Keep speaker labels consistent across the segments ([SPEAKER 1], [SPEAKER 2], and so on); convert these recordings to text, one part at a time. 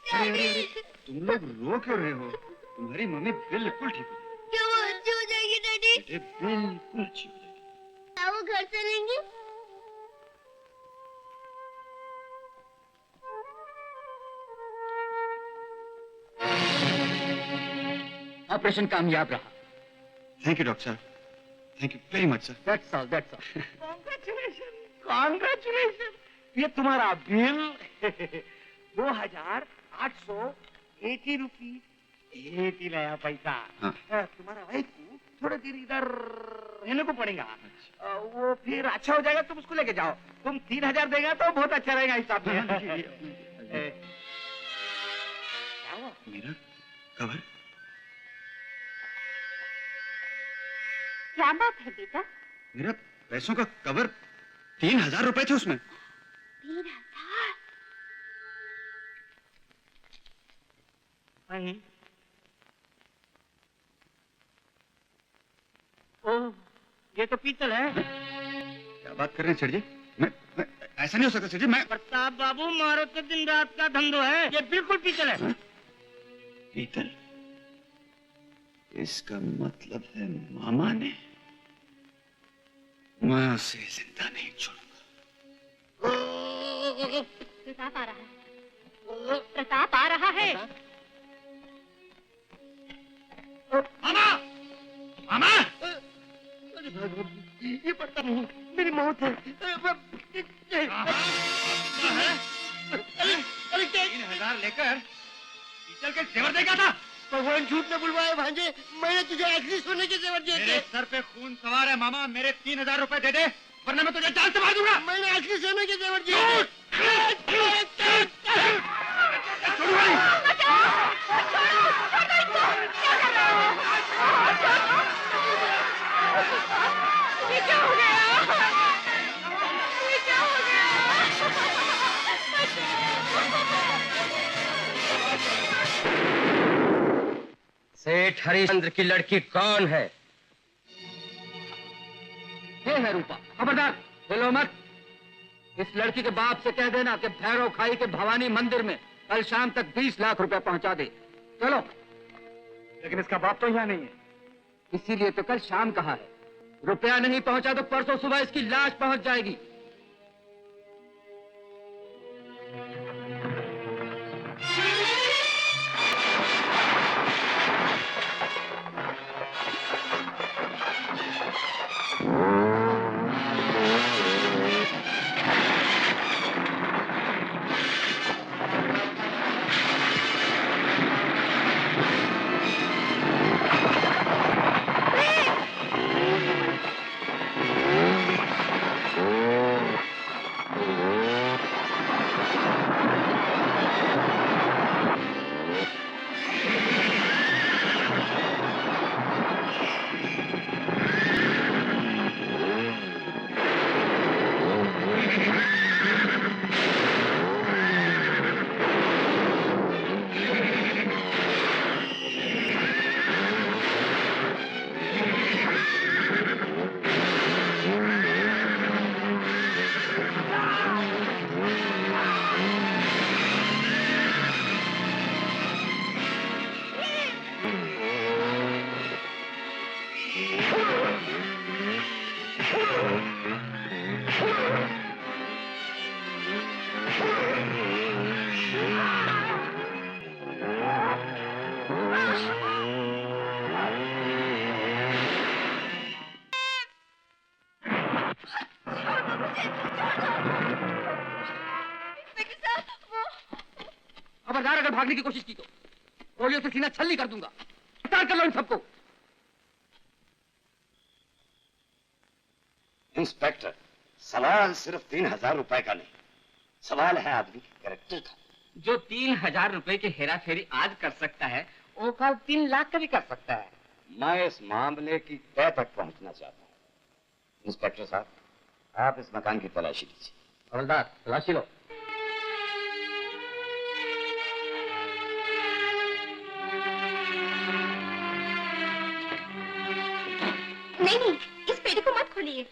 [SPEAKER 1] अरे, तुम लोग रो क्यों रहे हो? तुम्हारी मम्मी बिल्कुल ठीक हो जाएगी।
[SPEAKER 2] क्या वो अच्छी हो जाएगी डैडी?
[SPEAKER 1] बिल्कुल अच्छी हो जाएगी।
[SPEAKER 2] क्या वो घर चलेंगी?
[SPEAKER 3] ऑपरेशन कामयाब रहा।
[SPEAKER 1] थैंक यू डॉक्टर साहब, thank you very much sir.
[SPEAKER 3] That's all, that's all. Congratulation, congratulation. ये तुम्हारा बिल 2880 रुपीज 80 नया पैसा।
[SPEAKER 1] हाँ।
[SPEAKER 3] तुम्हारा वाइफ को थोड़ी देर इधर रहने को पड़ेगा। वो फिर अच्छा हो जाएगा, तुम उसको लेके जाओ। तुम 3000 देगा तो बहुत अच्छा रहेगा हिसाब में। क्या हुआ?
[SPEAKER 1] मेरा कवर?
[SPEAKER 2] क्या बात है बेटा?
[SPEAKER 1] मेरा पैसों का कवर, 3000 रुपए थे उसमें।
[SPEAKER 2] 3000?
[SPEAKER 3] नहीं। ओह, ये तो पीतल है।
[SPEAKER 1] क्या बात कर रहे हैं सेठ जी? मैं ऐसा नहीं हो सकता सेठ जी। मैं
[SPEAKER 3] प्रताप बाबू, मारो तो दिन रात का धंधो है। ये बिल्कुल पीतल है।
[SPEAKER 1] पीतल? इसका मतलब है मामा ने, मैं उसे जिंदा नहीं छोड़ूंगा।
[SPEAKER 2] प्रताप आ रहा है, प्रताप आ रहा है।
[SPEAKER 3] मामा, मामा! ये पता नहीं, मेरी मौत है। अरे 3000 लेकर पीतल के जेवर देगा था।
[SPEAKER 4] भगवान झूठ न बुलवाए भांजे, मैंने तुझे असली सोने के जेवर दिए
[SPEAKER 1] मेरे
[SPEAKER 4] थे।
[SPEAKER 1] सर पे खून सवार है मामा, मेरे 3000 रुपए दे दे, वरना मैं तुझे जान से मार दूंगा।
[SPEAKER 4] मैंने असली सोने के जेवर दिए थे।
[SPEAKER 2] ये क्या हो गया? ये क्या हो गया?
[SPEAKER 3] सेठ हरिश्चंद्र की लड़की कौन है? ये है रूपा। खबरदार, हिलो मत। इस लड़की के बाप से कह देना कि भैरव खाई के भवानी मंदिर में कल शाम तक 20 लाख रुपए पहुंचा दे। चलो।
[SPEAKER 1] लेकिन इसका बाप तो यहाँ नहीं है।
[SPEAKER 3] इसीलिए तो कल शाम कहा है। रुपया नहीं पहुंचा तो परसों सुबह इसकी लाश पहुंच जाएगी। खबरदार, अगर भागने की कोशिश की तो गोलियों से सीना छल्ली कर दूंगा। गिरफ्तार कर लो इन सबको।
[SPEAKER 5] इंस्पेक्टर, सवाल सिर्फ 3000 रुपए का नहीं, सवाल है आदमी के कैरेक्टर का।
[SPEAKER 3] जो 3000 रुपए की हेरा फेरी आज कर सकता है, वो कल 3 लाख का भी कर सकता है।
[SPEAKER 5] मैं इस मामले की तह तक पहुंचना चाहता हूँ। इंस्पेक्टर साहब, आप इस मकान की तलाशी लीजिए।
[SPEAKER 3] हवलदार, तलाशी लो।
[SPEAKER 2] नहीं, इस पेटी को मत खोलिए।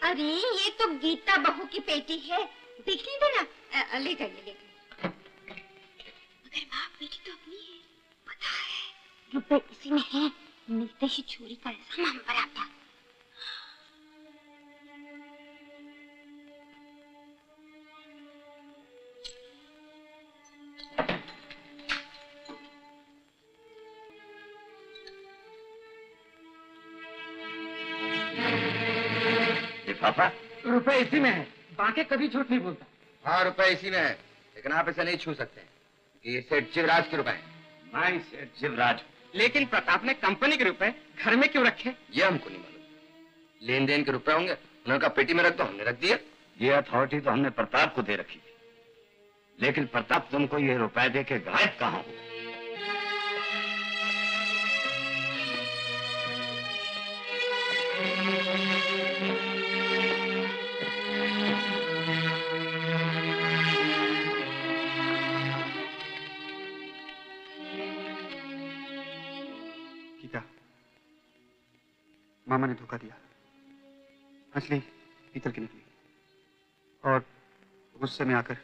[SPEAKER 2] अरे ये तो गीता बहू की पेटी है, देख लीजिए ना। ले जाइए, ले जाइए। रुपए इसी में है, मिलते ही चोरी का इल्जाम पर आता।
[SPEAKER 5] पापा
[SPEAKER 3] रुपए इसी में है, बाकी कभी झूठ नहीं बोलता।
[SPEAKER 5] हाँ, रुपए इसी में है, लेकिन आप इसे नहीं छू सकते कि ये सेठ शिवराज के रुपए हैं। मैं सेठ शिवराज।
[SPEAKER 3] लेकिन प्रताप ने कंपनी के रुपए घर में क्यों रखे?
[SPEAKER 5] ये हमको नहीं मालूम। लेन देन के रुपए होंगे, उन्होंने कहा पेटी में रख दो, हमने रख दिया। ये अथॉरिटी तो हमने प्रताप को दे रखी थी, लेकिन प्रताप तुमको ये रुपए दे के गायब कहाँ हो?
[SPEAKER 1] मामा ने धोखा दिया, मछली पीतल की निकली और गुस्से में आकर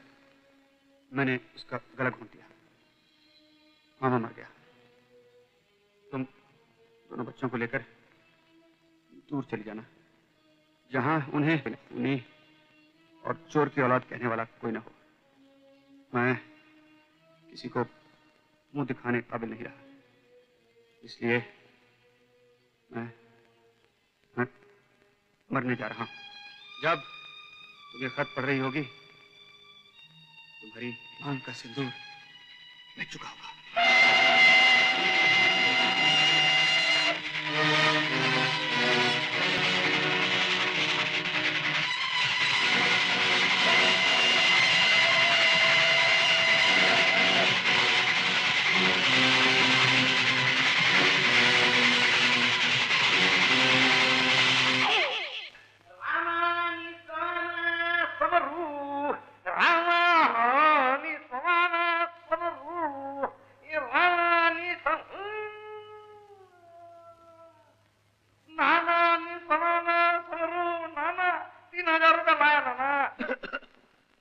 [SPEAKER 1] मैंने उसका गला घोंट दिया। मामा मर गया। तुम दोनों बच्चों को लेकर दूर चली जाना, जहां उन्हें और चोर की औलाद कहने वाला कोई ना हो। मैं किसी को मुंह दिखाने काबिल नहीं रहा, इसलिए मैं मरने जा रहा हूं। जब तुम्हें खत पड़ रही होगी, तुम्हारी मांग का सिंदूर मिट चुका होगा।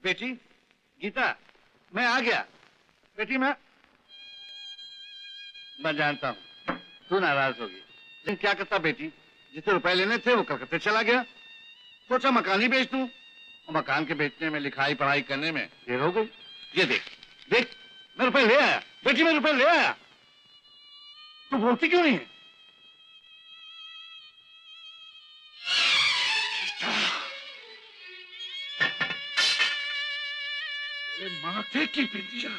[SPEAKER 1] बेटी गीता, मैं आ गया। बेटी मैं जानता हूँ तू नाराज होगी, लेकिन क्या करता बेटी, जितने रुपए लेने थे वो कलकत्ते चला गया। सोचा मकान ही बेच दूं, और मकान के बेचने में, लिखाई पढ़ाई करने में देर हो गई। ये देख देख, मैं रुपए ले आया बेटी, मैं रुपए ले आया। तू बोलती क्यों नहीं है? माथे की बिंदिया,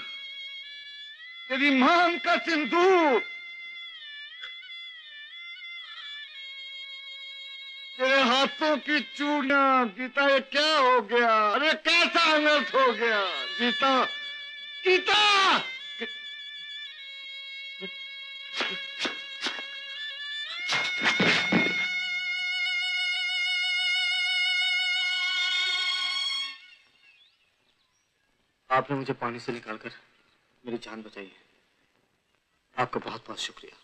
[SPEAKER 1] तेरी मांग का सिंदूर, तेरे हाथों की चूड़ियां। गीता ये क्या हो गया? अरे कैसा अनर्थ हो गया गीता? गीता आपने मुझे पानी से निकालकर मेरी जान बचाई है। आपका बहुत बहुत शुक्रिया।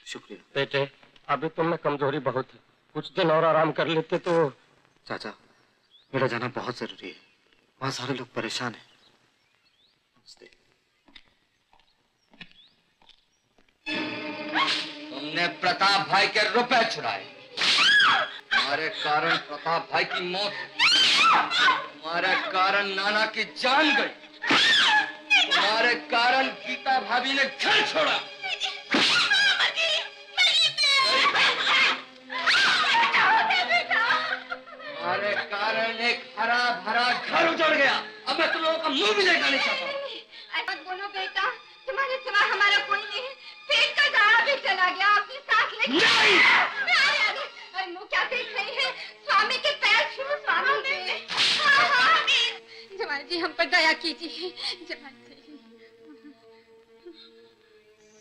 [SPEAKER 1] शुक्रिया
[SPEAKER 3] बेटे, अभी तुम में कमजोरी बहुत है, कुछ दिन और आराम कर लेते तो।
[SPEAKER 1] चाचा, मेरा जाना बहुत जरूरी है, वहां सारे लोग परेशान हैं।
[SPEAKER 5] तुमने प्रताप भाई के रुपए चुराए, तुम्हारे कारण प्रताप भाई की मौत, तुम्हारे कारण नाना की जान गई, तुम्हारे कारण गीता भाभी ने घर छोड़ा। तुम्हारे कारण एक हरा भरा घर उजड़ गया। अब मैं तुम लोगों का मुंह भी देखना नहीं चाहता।
[SPEAKER 2] मत बोलो बेटा, तुम्हारे सिवा हमारा कोई नहीं है। पेट का दाड़ा भी चला गया, अपनी सांस लेके। अरे मुँह क्या देख रही है? स्वामी के पैर छू, स्वामी के। जमाल जी, हम पर दया कीजिए। जमाल जी।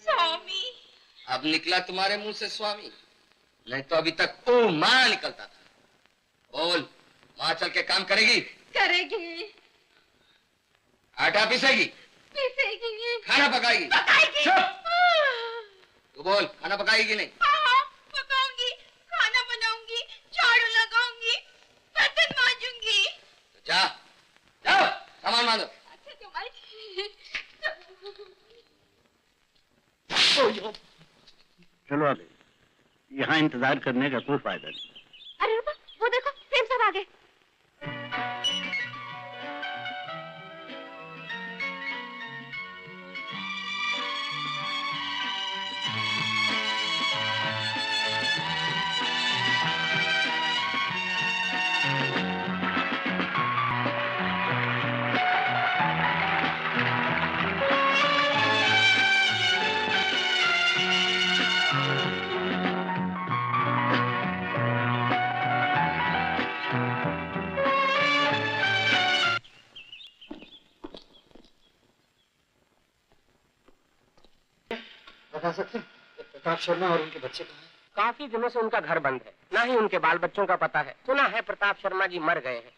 [SPEAKER 2] स्वामी।
[SPEAKER 5] अब निकला तुम्हारे मुंह से स्वामी, नहीं तो अभी तक ओ माँ निकलता था। बोल, माँ चल के काम करेगी?
[SPEAKER 2] करेगी।
[SPEAKER 5] आटा पीसेगी?
[SPEAKER 2] पीसेगी।
[SPEAKER 5] खाना पकाएगी?
[SPEAKER 2] पकाएगी।
[SPEAKER 5] चुप! तू बोल, खाना पकाएगी कि नहीं?
[SPEAKER 2] हाँ, पकाऊंगी, खाना बनाऊंगी, झाड़ू लगाऊंगी, बर्तन मांजूंगी।
[SPEAKER 5] तो जा, जाओ, सामान मांगो।
[SPEAKER 2] अच्छा जमाल जी।
[SPEAKER 4] चलो अब यहाँ इंतजार करने का कोई फायदा नहीं।
[SPEAKER 2] अरे रूपा, वो देखो प्रेम साहब आ गए।
[SPEAKER 3] बता सकते हैं प्रताप शर्मा और उनके बच्चे कहाँ हैं?
[SPEAKER 6] काफी दिनों से उनका घर बंद है, ना ही उनके बाल बच्चों का पता है। सुना है प्रताप शर्मा जी मर गए हैं।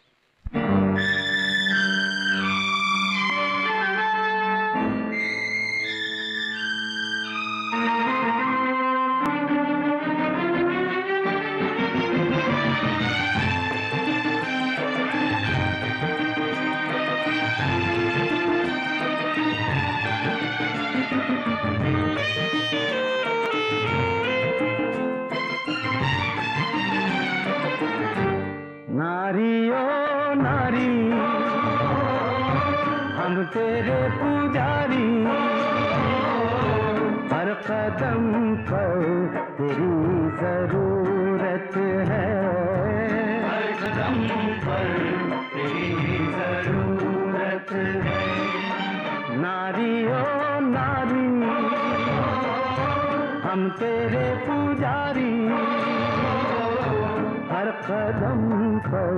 [SPEAKER 7] नारी ओ नारी, हम तेरे पुजारी, हर कदम पर तेरी जरूरत है, हर कदम पर तेरी जरूरत है। नारी ओ नारी, हम तेरे पुजारी, हर कदम पर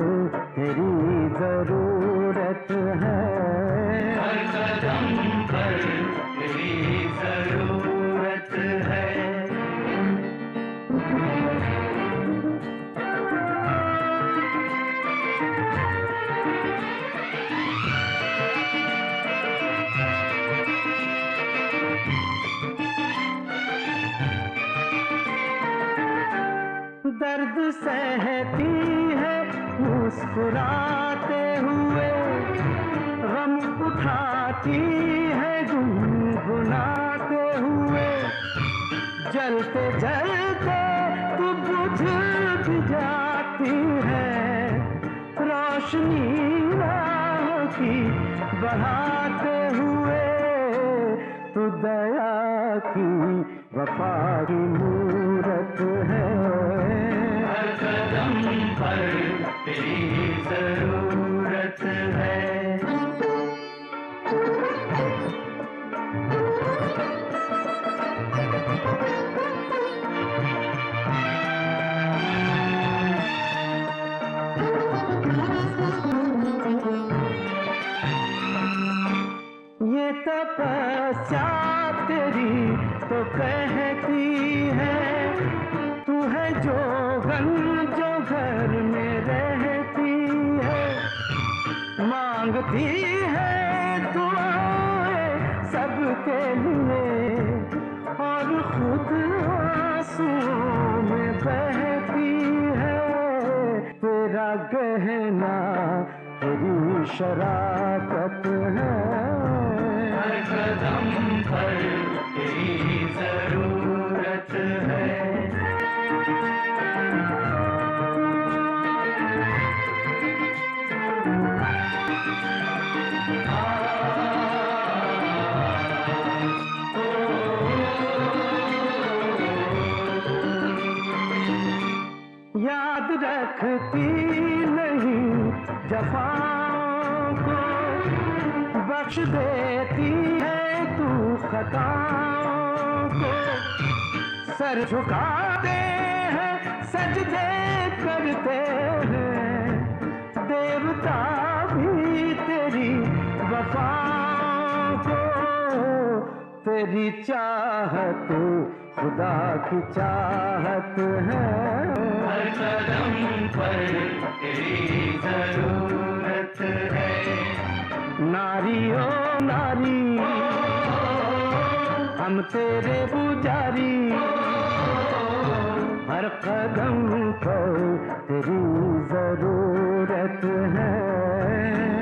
[SPEAKER 7] तेरी जरूरत है, हर कदम पर तेरी जरूरत है। दर्द सहती है मुस्कुराते हुए, गम उठाती है गुनगुनाते हुए, जलते जलते तू बुझ भी जाती है, रोशनी राह की बढ़ाते हुए, तू दया की वफा की मूरत है, हर कदम पर तेरी जरूरत है। ये तपस्या तेरी तो कहती है, तू है जोगन जो घर में रहती है, मांगती है दुआएं सबके लिए, और खुद आंसुओं में बहती है, तेरा गहना तेरी शराफत है, हर कदम पर तेरी जरूरत है। याद रखती नहीं जफाओं को, बख्श देती है तू खताओं को, सर झुकाते हैं सजदे करते हैं, देवता भी तेरी वफाओं को, तेरी चाहत खुदा की चाहत है, हर कदम पर तेरी जरूरत है। नारी ओ नारी, हम तेरे पुजारी, हर कदम पर तेरी जरूरत है,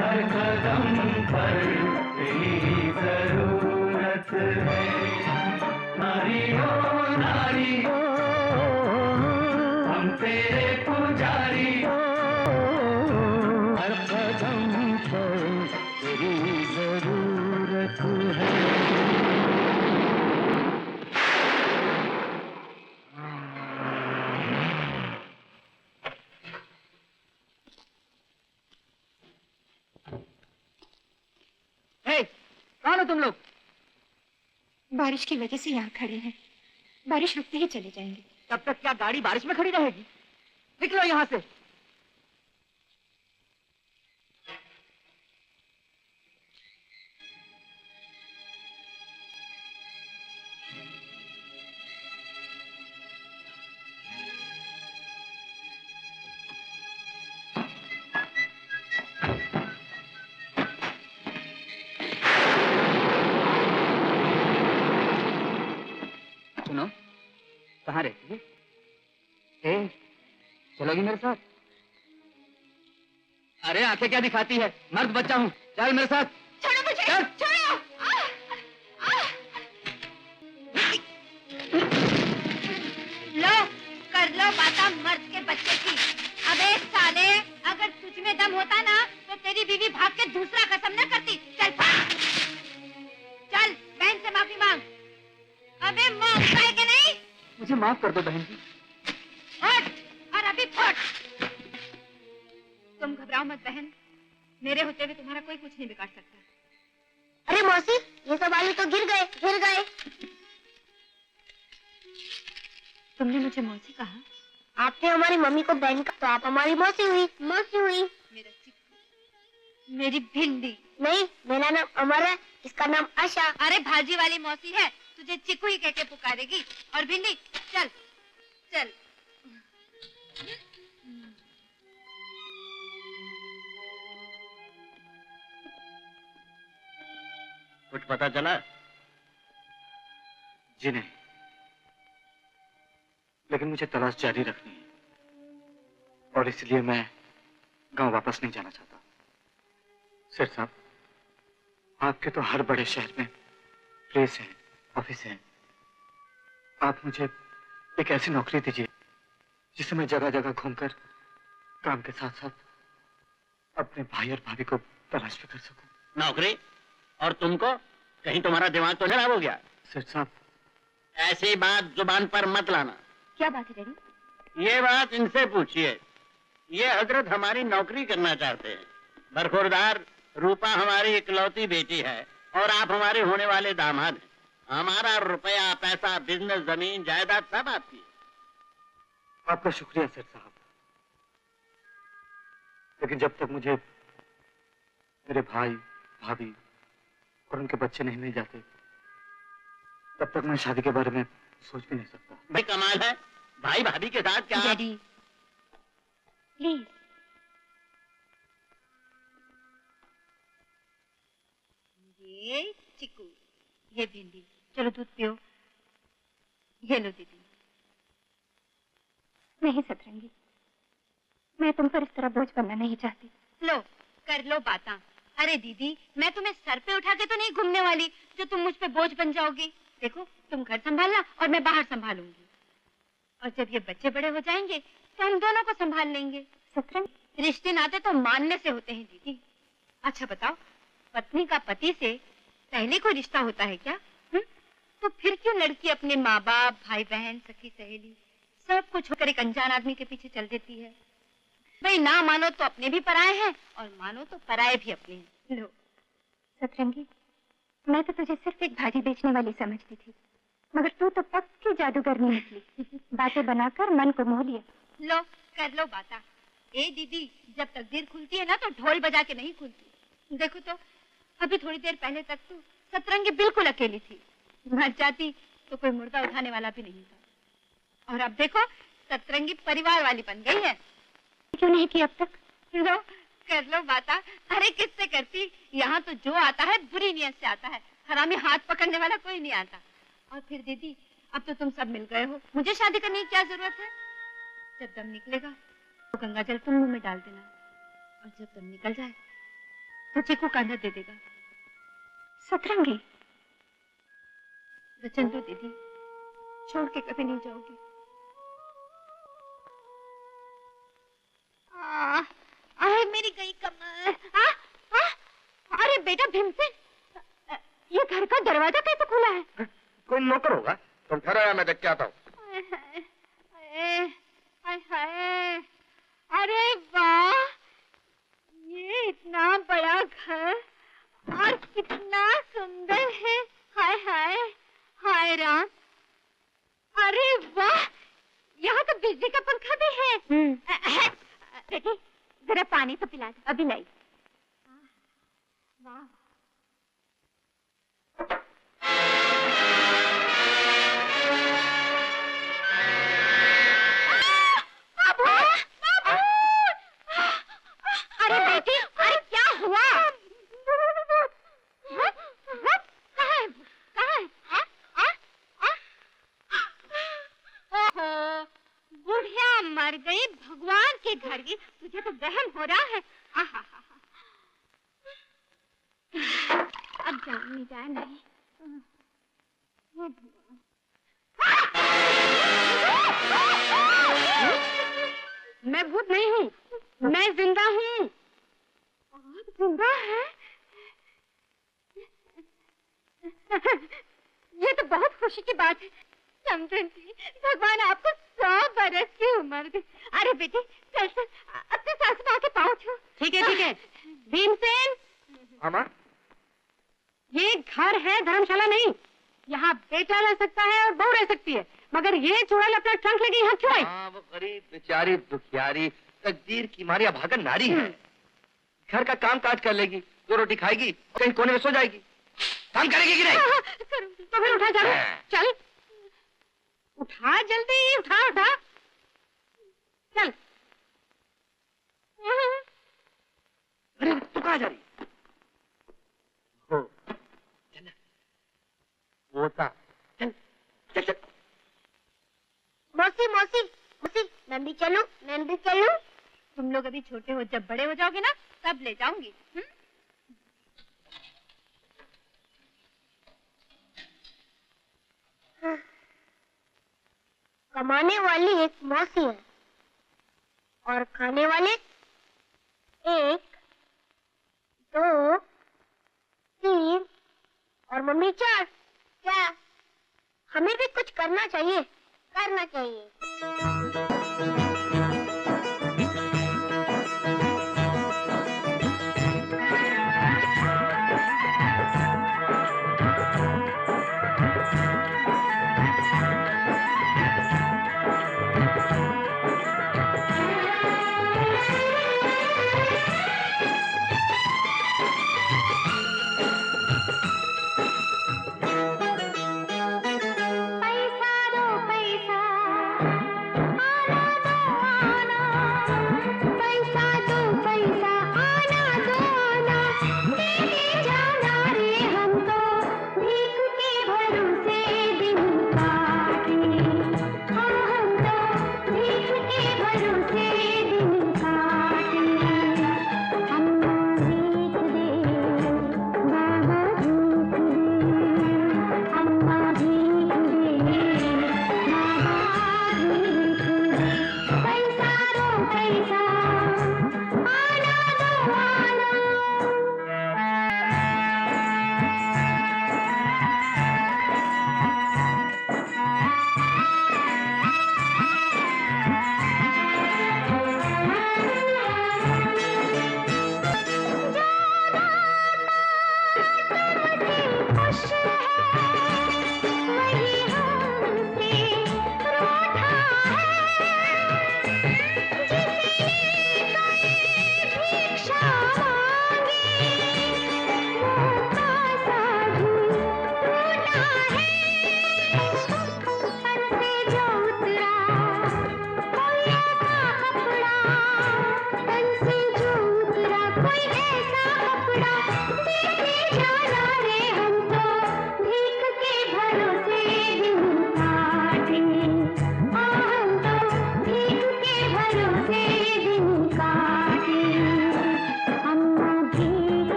[SPEAKER 7] हर कदम पर तेरी जरूरत है। नारी ओ नारी,
[SPEAKER 3] कौन हो तुम लोग?
[SPEAKER 2] बारिश की वजह से यहाँ खड़े हैं, बारिश रुकते ही चले जाएंगे।
[SPEAKER 3] तब तक क्या गाड़ी बारिश में खड़ी रहेगी? निकलो यहाँ से। सुनो, कहाँ रहती है? ए, चलोगी मेरे साथ? अरे आंखें क्या दिखाती है? मर्द बच्चा हूँ, चल मेरे साथ।
[SPEAKER 2] छोड़ो मुझे,
[SPEAKER 3] चल।
[SPEAKER 2] छोड़ो। लो, कर लो बाता मर्द के बच्चे की। अबे साले, अगर तुझ में दम होता ना तो तेरी बीवी भाग के दूसरा कसम न करती। चल भाग। चल बहन से माफी मांग। अबे मांगता है कि नहीं?
[SPEAKER 3] मुझे माफ कर दो बहन जी।
[SPEAKER 2] फट, और अभी फट। तुम घबराओ मत बहन, मेरे होते हुए तुम्हारा कोई कुछ नहीं बिगाड़ सकता।
[SPEAKER 8] अरे मौसी, ये सब आलू तो गिर गए, गिर गए।
[SPEAKER 2] तुमने मुझे मौसी कहा?
[SPEAKER 8] आपने हमारी मम्मी को बहन कहा तो आप हमारी मौसी हुई, मौसी हुई।
[SPEAKER 2] मेरा चिक्कू, मेरी भिंडी।
[SPEAKER 8] नहीं, मेरा नाम अमर है, इसका नाम आशा।
[SPEAKER 2] अरे भाजी वाली मौसी है, तुझे चिक्कू ही कह के पुकारेगी। और भिंडी, चल चल।
[SPEAKER 6] कुछ पता चला?
[SPEAKER 1] जी नहीं, लेकिन मुझे तलाश जारी रखनी है और इसलिए मैं गांव वापस नहीं जाना चाहता। सेठ साहब, आपके तो हर बड़े शहर में प्लेस है, ऑफिस है। आप मुझे एक ऐसी नौकरी दीजिए जिससे मैं जगह जगह घूमकर काम के साथ साथ अपने भाई और भाभी को तलाश भी कर सकूं।
[SPEAKER 6] नौकरी? और तुमको? कहीं तुम्हारा दिमाग तो खराब हो गया?
[SPEAKER 1] सेठ साहब,
[SPEAKER 6] ऐसी बात जुबान पर मत लाना।
[SPEAKER 2] क्या बात है डैडी?
[SPEAKER 6] ये बात इनसे पूछिए। ये हजरत हमारी नौकरी करना चाहते हैं। बरखुरदार रूपा हमारी इकलौती बेटी है और आप हमारे होने वाले दामाद हैं। हमारा रुपया, पैसा, बिजनेस, जमीन, जायदाद सब आपकी है।
[SPEAKER 1] आपका शुक्रिया सेठ साहब, लेकिन जब तक मुझे मेरे भाई, भाभी और उनके बच्चे नहीं मिल जाते तब तक मैं शादी के बारे में सोच भी नहीं सकता।
[SPEAKER 6] भाई कमाल है, भाई भाभी के साथ क्या?
[SPEAKER 2] Daddy please. ये चिक्कू, ये भिंडी, चलो दूध पियो। ये लो दीदी।
[SPEAKER 8] नहीं सतरंगी, मैं तुम पर इस तरह बोझ बनना नहीं चाहती।
[SPEAKER 2] लो, कर लो बातां। अरे दीदी, मैं तुम्हें सर पे उठा के तो नहीं घूमने वाली जो तुम मुझ पे बोझ बन जाओगी। देखो, तुम घर संभालना और मैं बाहर संभालूंगी। और जब ये बच्चे बड़े हो जाएंगे तो हम दोनों को संभाल लेंगे।
[SPEAKER 8] सतरंगी,
[SPEAKER 2] रिश्ते नाते तो मानने से होते हैं दीदी। अच्छा बताओ, पत्नी का पति से पहले कोई रिश्ता होता है क्या? तो फिर क्यों लड़की अपने माँ बाप, भाई बहन, सखी सहेली सब कुछ होकर एक अनजान आदमी के पीछे चल देती है? भाई ना मानो तो अपने भी पराए हैं और मानो तो पराए भी अपने हैं। लो।
[SPEAKER 8] सतरंगी, मैं तो तुझे सिर्फ एक भाजी बेचने वाली समझती थी, मगर तू तो पक्की जादूगरनी निकली। बातें बनाकर मन को मोह लिया।
[SPEAKER 2] लो, कर लो बाता। ए दीदी, जब तकदीर खुलती है ना तो ढोल बजा के नहीं खुलती। देखो तो, अभी थोड़ी देर पहले तक तो सतरंगी बिल्कुल अकेली थी। मर जाती तो कोई मुर्दा उठाने वाला भी नहीं था। और अब देखो, सतरंगी परिवार वाली बन गई है।
[SPEAKER 8] क्यों नहीं की अब तक?
[SPEAKER 2] लो, कर लो बाता। अरे किससे करती? यहाँ तो जो आता है बुरी नीयत से आता है, हरामी हाथ पकड़ने वाला कोई नहीं आता। और फिर दीदी, अब तो तुम सब मिल गए हो, मुझे शादी करने की क्या जरूरत है? जब दम निकलेगा तो गंगा जल तुम मुंह में डाल देना, और जब दम निकल जाए तो चिक्कू कांधा दे देगा।
[SPEAKER 8] सतरंगी,
[SPEAKER 2] वचन दो दीदी, छोड़ के कभी नहीं जाओगी। अरे मेरी गई कमर। अरे बेटा भीमसेन, ये घर का दरवाजा कैसे खुला है?
[SPEAKER 6] कोई नौकर होगा। तुम ठहरो या मैं देख के आता हूँ।
[SPEAKER 2] हाय, अरे वाह, ये इतना बड़ा घर और कितना सुंदर है। हाय हाय हाय राम। अरे वाह, यहाँ तो बिजली का पंखा भी है। देखिए जरा पानी तो पिला दो। अभी लाई। वाह अरे बेटी, अरे क्या हुआ? ओहो, बुढ़िया मर गई, भगवान के घर गई। तुझे तो वहम हो रहा है। अब जानी जाए नहीं। मैं भूत नहीं हूँ, मैं जिंदा हूँ। आप जिंदा है? ये तो बहुत खुशी की बात है। समझन जी, भगवान आपको 100 बरस की उम्र दे। अरे बेटी चल चल, अपने सासू माँ के पाँव छू। ठीक है ठीक है। भीमसेन,
[SPEAKER 3] मामा,
[SPEAKER 2] ये घर है, धर्मशाला नहीं। यहाँ बेटा रह सकता है और बहू रह सकती है, मगर ये चुड़ैल अपना ट्रंक लेके यहाँ क्यों आई?
[SPEAKER 3] हाँ, वो गरीब बेचारी दुखियारी तकदीर की मारी अभागन नारी है। घर का काम काज कर लेगी, 2 रोटी खाएगी, कहीं कोने में सो जाएगी। काम करेगी कि नहीं?
[SPEAKER 2] करूंगी। तो फिर उठा चलो। चल उठा, जल्दी उठा उठा। चल।
[SPEAKER 3] अरे तू कहाँ जा रही? हो चल वो था। चल चल चल।
[SPEAKER 2] मौसी मौसी मौसी, मैं भी चलूं? मैं भी चलूं? तुम लोग अभी छोटे हो, जब बड़े हो जाओगे ना तब ले जाऊंगी।
[SPEAKER 8] कमाने वाली एक मौसी है और खाने वाले 1, 2, 3 और मम्मी 4। क्या हमें भी कुछ करना चाहिए? करना चाहिए।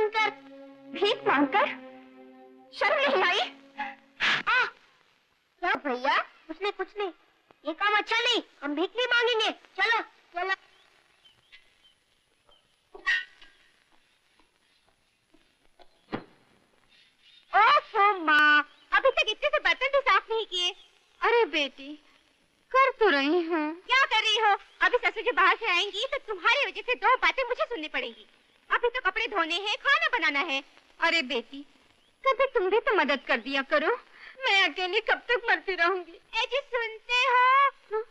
[SPEAKER 8] मांगकर। भीख मांगकर? शर्म नहीं आई? क्या भैया, कुछ नहीं, ये काम अच्छा नहीं, हम भीख नहीं मांगेंगे। चलो चलो। ओफो माँ, अभी तक इतने से बर्तन भी साफ नहीं किए। अरे बेटी, कर तो रही हूँ। क्या कर रही हो? अभी ससुर जी बाहर से आएंगी तो तुम्हारी वजह से 2 बातें मुझे सुननी पड़ेंगी। अभी तो कपड़े धोने हैं, खाना बनाना है। अरे बेटी, कभी तुम भी तो मदद कर दिया करो। मैं अकेली कब तक मरती रहूंगी? जी सुनते हो?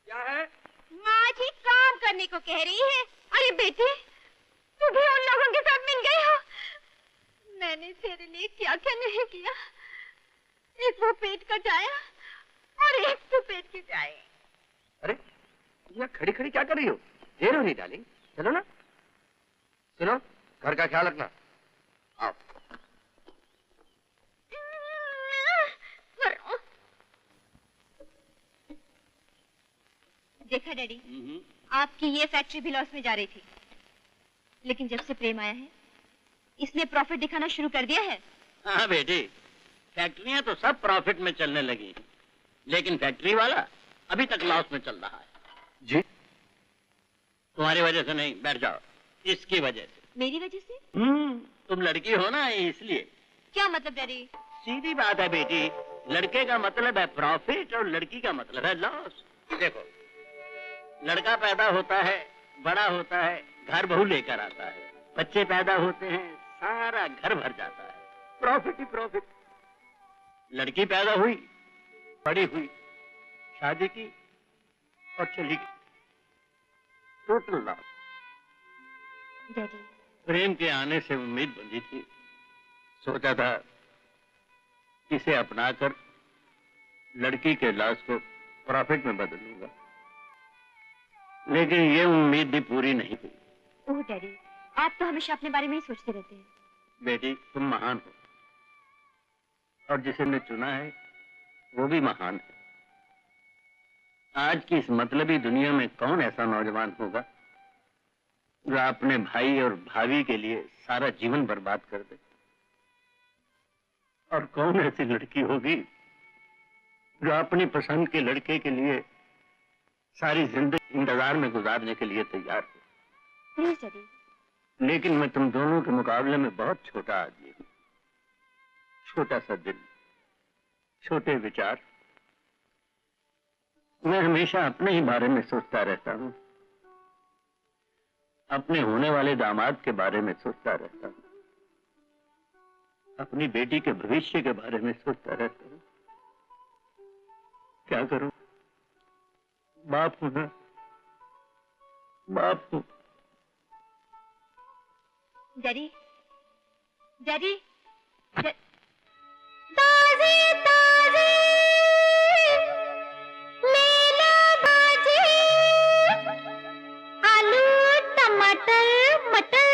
[SPEAKER 3] क्या है?
[SPEAKER 8] माँ जी काम करने को कह रही है। अरे बेटी, तू भी उन लोगों के साथ मिल गई हो। मैंने तेरे लिए क्या क्या नहीं किया। एक वो पेट कटाया और एक तो पेट की जाए।
[SPEAKER 3] अरे यहाँ खड़ी खड़ी क्या कर रही हो? देर हो रही डार्लिंग, चलो ना। सुनो, घर का ख्याल रखना। आओ।
[SPEAKER 8] देखा डैडी, आपकी ये फैक्ट्री भी लॉस में जा रही थी, लेकिन जब से प्रेम आया है इसने प्रॉफिट दिखाना शुरू कर दिया है।
[SPEAKER 6] हाँ बेटी, फैक्ट्रियां तो सब प्रॉफिट में चलने लगी हैं, लेकिन फैक्ट्री वाला अभी तक लॉस में चल रहा है।
[SPEAKER 3] जी?
[SPEAKER 6] तुम्हारी वजह से नहीं, बैठ जाओ। इसकी वजह से।
[SPEAKER 8] मेरी वजह से?
[SPEAKER 6] तुम लड़की हो ना, इसलिए।
[SPEAKER 8] क्या मतलब डैडी?
[SPEAKER 6] सीधी बात है बेटी, लड़के का मतलब है प्रॉफिट और लड़की का मतलब है लॉस। देखो, लड़का पैदा होता है, बड़ा होता है, घर बहू लेकर आता है, बच्चे पैदा होते हैं, सारा घर भर जाता है, प्रॉफिट ही प्रॉफिट। लड़की पैदा हुई, बड़ी हुई, शादी की और चली गई, टोटल लॉस।
[SPEAKER 8] डैडी,
[SPEAKER 6] प्रेम के आने से उम्मीद बंधी थी, सोचा था इसे अपनाकर लड़की के लॉस को प्रॉफिट में बदल लूंगा, लेकिन ये उम्मीद भी पूरी नहीं हुई।
[SPEAKER 8] ओह डैडी, आप तो हमेशा अपने बारे में ही सोचते रहते हैं।
[SPEAKER 6] बेटी, तुम महान हो और जिसे मैं चुना है वो भी महान है। आज की इस मतलबी दुनिया में कौन ऐसा नौजवान होगा जो अपने भाई और भाभी के लिए सारा जीवन बर्बाद कर दे, और कौन ऐसी लड़की होगी जो अपनी पसंद के लड़के के लिए सारी जिंदगी इंतजार में गुजारने के लिए तैयार हो।
[SPEAKER 8] Please daddy.
[SPEAKER 6] लेकिन मैं तुम दोनों के मुकाबले में बहुत छोटा आदमी हूँ, छोटा सा दिल, छोटे विचार। मैं हमेशा अपने ही बारे में सोचता रहता हूँ, अपने होने वाले दामाद के बारे में सोचता रहता हूँ, अपनी बेटी के भविष्य के बारे में सोचता रहता हूँ। क्या करूं? बाप हूं ना, बाप हूं।
[SPEAKER 8] डैडी, डैडी, ताजे ताजे लेला भाजी, आलू टमाटर मटर।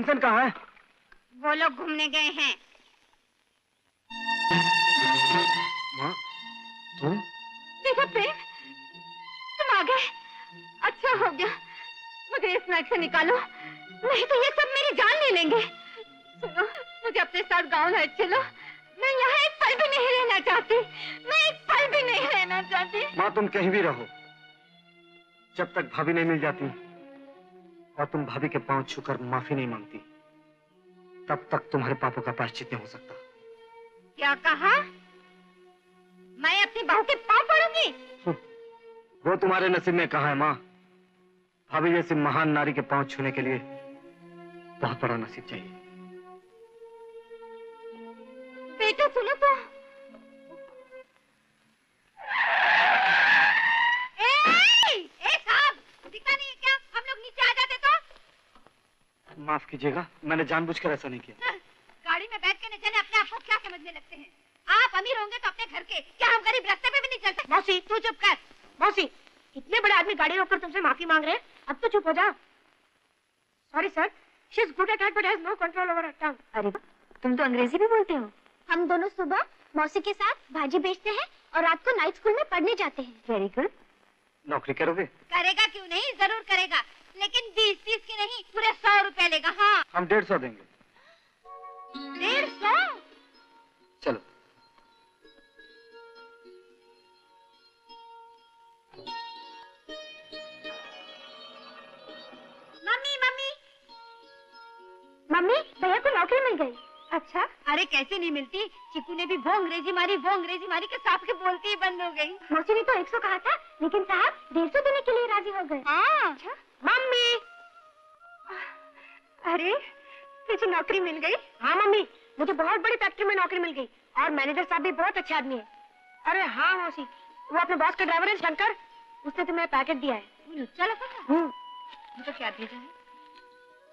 [SPEAKER 1] किशन कहाँ है?
[SPEAKER 8] वो लोग घूमने गए हैं।
[SPEAKER 1] माँ, तुम?
[SPEAKER 2] देखो प्रेम, तुम आ गए। अच्छा हो गया, मुझे इस नाक से निकालो, नहीं तो ये सब मेरी जान ले लेंगे। सुनो, मुझे अपने साथ गाँव ले चलो। मैं यहाँ एक पल भी नहीं रहना चाहती। मैं एक पल भी नहीं रहना चाहती।
[SPEAKER 1] माँ, तुम कहीं भी रहो, जब तक भाभी नहीं मिल जाती और तुम भाभी के पांव छूकर माफी नहीं मांगती, तब तक तुम्हारे पापों का प्रायश्चित नहीं हो सकता।
[SPEAKER 8] क्या कहा? मैं अपनी बहू के पाँव पड़ूंगी?
[SPEAKER 1] वो तुम्हारे नसीब में कहाँ है माँ? भाभी जैसी महान नारी के पांव छूने के लिए बहुत बड़ा नसीब चाहिए।
[SPEAKER 2] बेटा सुनो तो।
[SPEAKER 8] साहब, दिखा नहीं है क्या? हम लोग नीचे आ जाते तो?
[SPEAKER 1] माफ कीजिएगा, मैंने जानबूझकर ऐसा नहीं किया।
[SPEAKER 8] गाड़ी में बैठ के न जाने अपने आप को क्या समझने लगते हैं। आप अमीर होंगे तो अपने घर के, क्या हम गरीब रास्ते पे भी नहीं चल सकते? मौसी तू चुप कर। मौसी, इतने बड़े आदमी गाड़ी रोककर तुमसे माफी मांग रहे हैं, अब तो चुप हो जाओ। Sorry sir, she is good at heart but has no control over her tongue.
[SPEAKER 2] अरे तुम तो अंग्रेजी भी बोलते हो। हम दोनों सुबह मौसी के साथ भाजी बेचते हैं और रात को नाइट स्कूल में पढ़ने जाते हैं। Very good.
[SPEAKER 1] नौकरी करोगे?
[SPEAKER 8] करेगा क्यों नहीं, जरूर करेगा, लेकिन 20-30 की नहीं, पूरे 100 रुपए लेगा। हाँ,
[SPEAKER 1] हम 150 देंगे।
[SPEAKER 8] 150?
[SPEAKER 1] चलो।
[SPEAKER 8] मम्मी मम्मी
[SPEAKER 2] मम्मी, भैया को नौकरी मिल गई। अच्छा,
[SPEAKER 8] अरे कैसे नहीं मिलती? चिकू ने भी वो अंग्रेजी मारी के साथ के बोलती ही बंद हो गई।
[SPEAKER 2] मौसी ने तो 100 कहा था, लेकिन साहब 150 देने के लिए राजी हो गए।
[SPEAKER 8] हाँ।
[SPEAKER 2] अच्छा?
[SPEAKER 8] मम्मी,
[SPEAKER 2] अरे तुझे नौकरी मिल गई?
[SPEAKER 8] हाँ मम्मी, मुझे बहुत बड़ी फैक्ट्री में नौकरी मिल गई और मैनेजर साहब भी बहुत अच्छे आदमी है। अरे हाँ मौसी, वो अपने बॉस का ड्राइवर है शंकर, उसने तुम्हें पैकेट दिया है। चलो मुझे क्या भेजा है?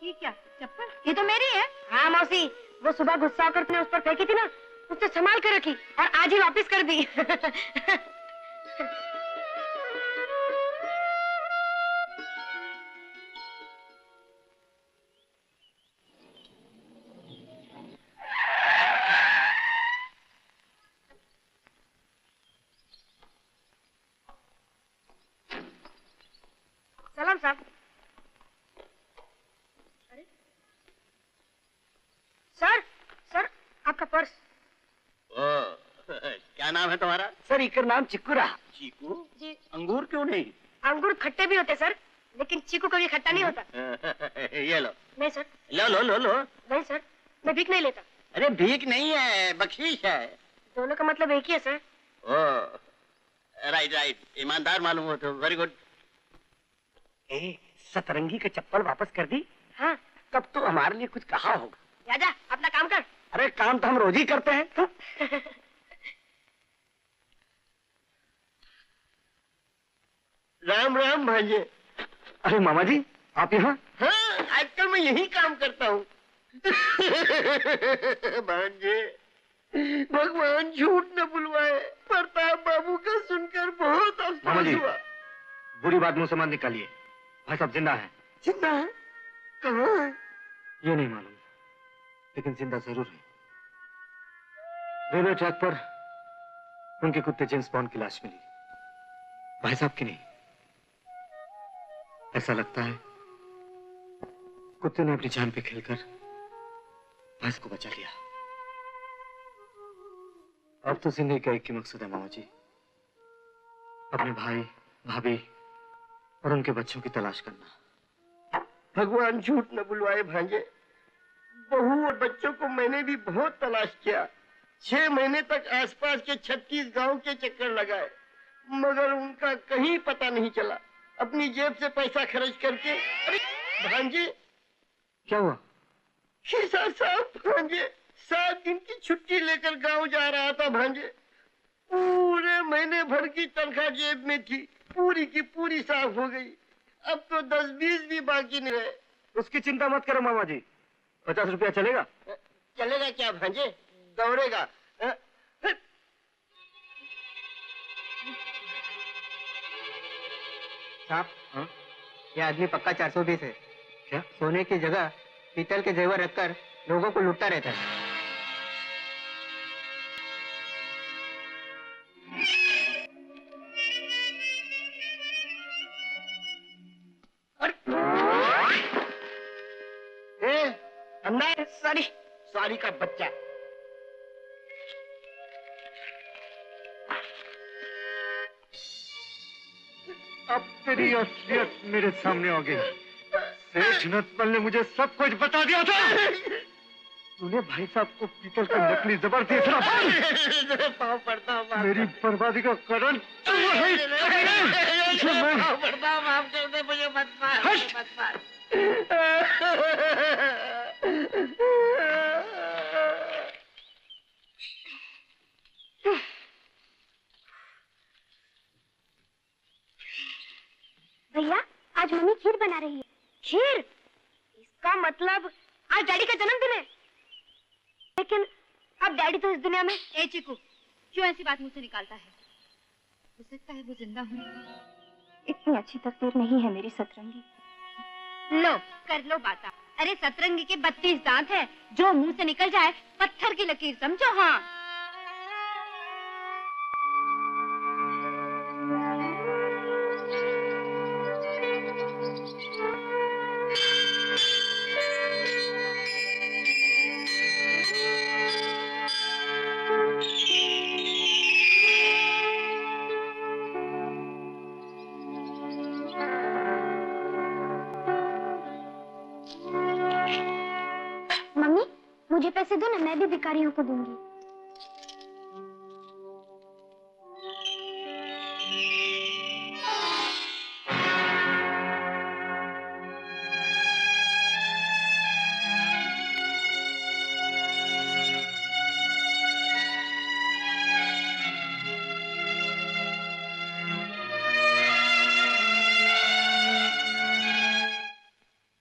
[SPEAKER 8] ये क्या चप्पल? ये तो मेरी है। हाँ मौसी, वो सुबह गुस्सा होकर तुमने उस पर फेंकी थी ना, उसने संभाल कर रखी और आज ही वापस कर दी। सलाम साहब। अरे सर, सर आपका पर्स।
[SPEAKER 6] क्या नाम है तुम्हारा?
[SPEAKER 1] सर, इकर नाम चिक्कू रहा।
[SPEAKER 6] चीकू?
[SPEAKER 8] जी।
[SPEAKER 6] अंगूर क्यों नहीं?
[SPEAKER 8] अंगूर खट्टे भी होते सर, लेकिन चीकू कभी खट्टा नहीं होता।
[SPEAKER 6] ये लो।
[SPEAKER 8] नहीं सर।
[SPEAKER 6] लो लो लो लो।
[SPEAKER 8] नहीं सर, मैं भीख नहीं लेता।
[SPEAKER 6] अरे भीख नहीं है, बख्शीश है।
[SPEAKER 8] दोनों का मतलब एक ही है सर।
[SPEAKER 6] ओ, राइट राइट, ईमानदार मालूम हो तो, वेरी गुड।
[SPEAKER 1] सतरंगी का चप्पल वापस कर दी?
[SPEAKER 8] हाँ।
[SPEAKER 1] तब तो हमारे लिए कुछ कहा होगा।
[SPEAKER 8] राजा अपना काम कर।
[SPEAKER 1] अरे काम तो हम रोज ही करते हैं।
[SPEAKER 6] राम राम भांजे।
[SPEAKER 1] अरे मामा जी, आप यहाँ?
[SPEAKER 6] हाँ, आजकल मैं यही काम करता हूँ। भांजे, भगवान झूठ न बुलवाए, प्रताप बाबू का सुनकर बहुत
[SPEAKER 1] मामा
[SPEAKER 6] अफसोस
[SPEAKER 1] जी,
[SPEAKER 6] हुआ।
[SPEAKER 1] बुरी बात मुंह से मत निकालिए। भाई साहब जिंदा है।
[SPEAKER 6] जिंदा है? कहाँ है?
[SPEAKER 1] ये नहीं मालूम, लेकिन जिंदा जरूर है। रेलवे ट्रैक पर उनके कुत्ते जेम्स बॉन्ड की लाश मिली, भाई साहब की नहीं। ऐसा लगता है कुत्ते ने अपनी जान पे खेलकर भाई को बचा लिया। अब तो जिंदगी का एक ही मकसद है मामा जी, अपने भाई भाभी और उनके बच्चों की तलाश करना।
[SPEAKER 6] भगवान झूठ न बुलवाए भांजे, बहू और बच्चों को मैंने भी बहुत तलाश किया। 6 महीने तक आसपास के 36 गांव के चक्कर लगाए, मगर उनका कहीं पता नहीं चला। अपनी जेब से पैसा खर्च करके। अरे भांजे,
[SPEAKER 1] क्या हुआ?
[SPEAKER 6] खिसा साहब, भांजे 7 दिन की छुट्टी लेकर गांव जा रहा था भांजे। पूरे महीने भर की तनख्वाह जेब में थी, पूरी की पूरी साफ हो गई। अब तो 10-20 भी बाकी नहीं रहे।
[SPEAKER 1] उसकी चिंता मत करो मामा जी, 50 रुपया चलेगा?
[SPEAKER 6] चलेगा क्या भांजे, दौड़ेगा?
[SPEAKER 9] साहब, ये आदमी पक्का 420 है।
[SPEAKER 1] क्या?
[SPEAKER 9] सोने की जगह
[SPEAKER 6] पीतल के जेवर रखकर लोगों को लूटता रहता है। अंदर सॉरी का बच्चा।
[SPEAKER 1] अब तेरी असलियत मेरे सामने आ गई। सेठ नटपल ने मुझे सब कुछ बता दिया था। तूने भाई साहब को पीतल का नकली जबर दिया था।
[SPEAKER 6] पाँव पड़ता हूँ,
[SPEAKER 1] मेरी बर्बादी का कारण
[SPEAKER 6] माफ कर दे मुझे, मत मार, मत मार।
[SPEAKER 8] भैया आज मम्मी खीर बना रही है। खीर? इसका मतलब आज डैडी का जन्मदिन है। लेकिन अब डैडी तो इस दुनिया में।
[SPEAKER 2] ए चिकू, क्यों ऐसी बात मुंह से निकालता है? हो सकता है वो जिंदा हो।
[SPEAKER 8] इतनी अच्छी तकदीर नहीं है मेरी सतरंगी।
[SPEAKER 2] लो कर लो बात। अरे सतरंगी के 32 दांत है, जो मुंह से निकल जाए पत्थर की लकीर समझो। हाँ
[SPEAKER 8] मम्मी मुझे पैसे दो ना, मैं भी भिखारियों को दूंगी।